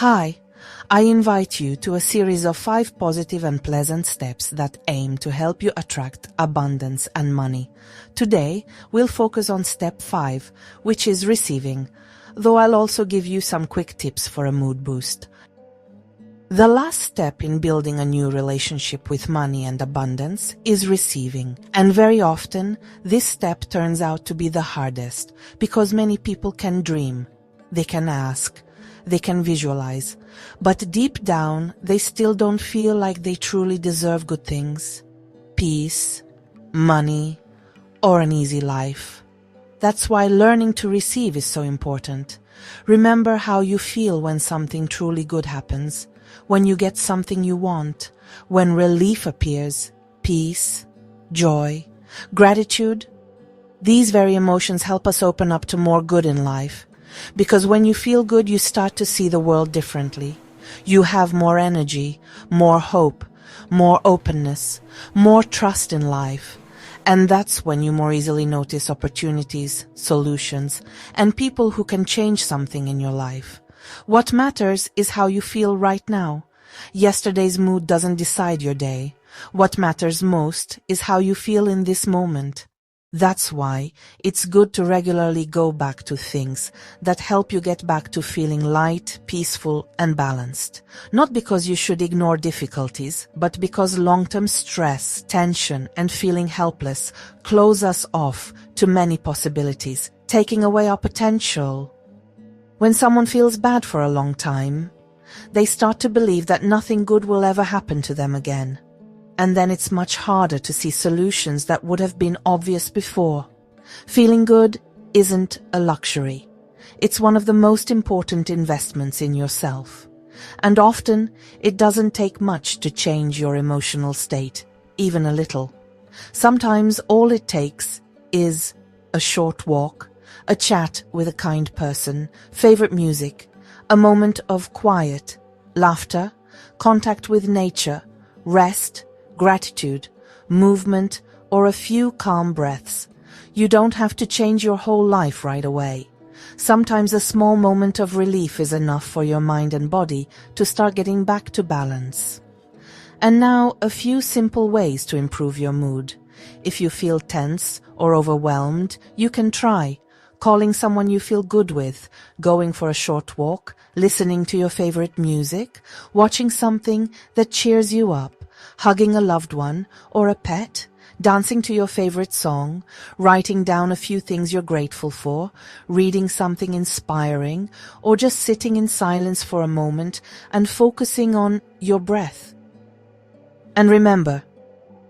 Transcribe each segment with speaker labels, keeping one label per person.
Speaker 1: Hi, I invite you to a series of 5 positive and pleasant steps that aim to help you attract abundance and money. Today, we'll focus on step 5, which is receiving, though I'll also give you some quick tips for a mood boost. The last step in building a new relationship with money and abundance is receiving, and very often this step turns out to be the hardest because many people can dream, they can ask, they can visualize, but deep down they still don't feel like they truly deserve good things, peace, money, or an easy life. That's why learning to receive is so important. Remember how you feel when something truly good happens, when you get something you want, when relief appears, peace, joy, gratitude. These very emotions help us open up to more good in life. Because when you feel good, you start to see the world differently. You have more energy, more hope, more openness, more trust in life. And that's when you more easily notice opportunities, solutions, and people who can change something in your life. What matters is how you feel right now. Yesterday's mood doesn't decide your day. What matters most is how you feel in this moment. That's why it's good to regularly go back to things that help you get back to feeling light, peaceful, and balanced. Not because you should ignore difficulties, but because long-term stress, tension, and feeling helpless close us off to many possibilities, taking away our potential. When someone feels bad for a long time, they start to believe that nothing good will ever happen to them again. And then it's much harder to see solutions that would have been obvious before. Feeling good isn't a luxury. It's one of the most important investments in yourself. And often, it doesn't take much to change your emotional state, even a little. Sometimes all it takes is a short walk, a chat with a kind person, favorite music, a moment of quiet, laughter, contact with nature, rest, gratitude, movement, or a few calm breaths. You don't have to change your whole life right away. Sometimes a small moment of relief is enough for your mind and body to start getting back to balance. And now, a few simple ways to improve your mood. If you feel tense or overwhelmed, you can try calling someone you feel good with, going for a short walk, listening to your favorite music, watching something that cheers you up, hugging a loved one or a pet, dancing to your favorite song, writing down a few things you're grateful for, reading something inspiring, or just sitting in silence for a moment and focusing on your breath. And remember,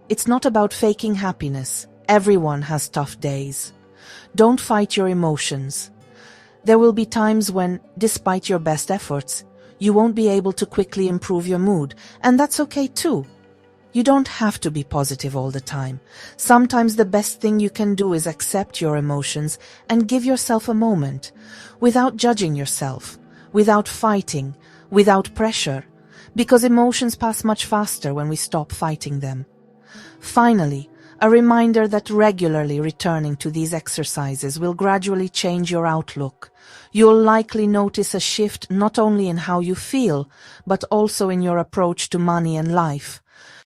Speaker 1: it's not about faking happiness. Everyone has tough days. Don't fight your emotions. There will be times when, despite your best efforts, you won't be able to quickly improve your mood, and that's okay too. You don't have to be positive all the time. Sometimes the best thing you can do is accept your emotions and give yourself a moment, without judging yourself, without fighting, without pressure, because emotions pass much faster when we stop fighting them. Finally, a reminder that regularly returning to these exercises will gradually change your outlook. You'll likely notice a shift not only in how you feel, but also in your approach to money and life.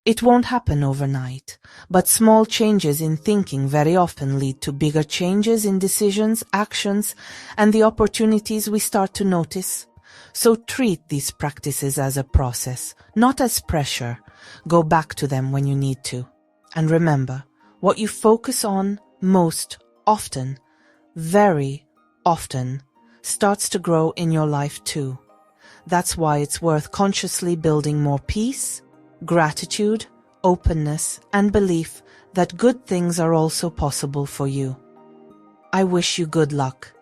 Speaker 1: It won't happen overnight, but small changes in thinking very often lead to bigger changes in decisions, actions, and the opportunities we start to notice. So treat these practices as a process, not as pressure. Go back to them when you need to. And remember, what you focus on most often, very often, starts to grow in your life too. That's why it's worth consciously building more peace, gratitude, openness, and belief that good things are also possible for you. I wish you good luck.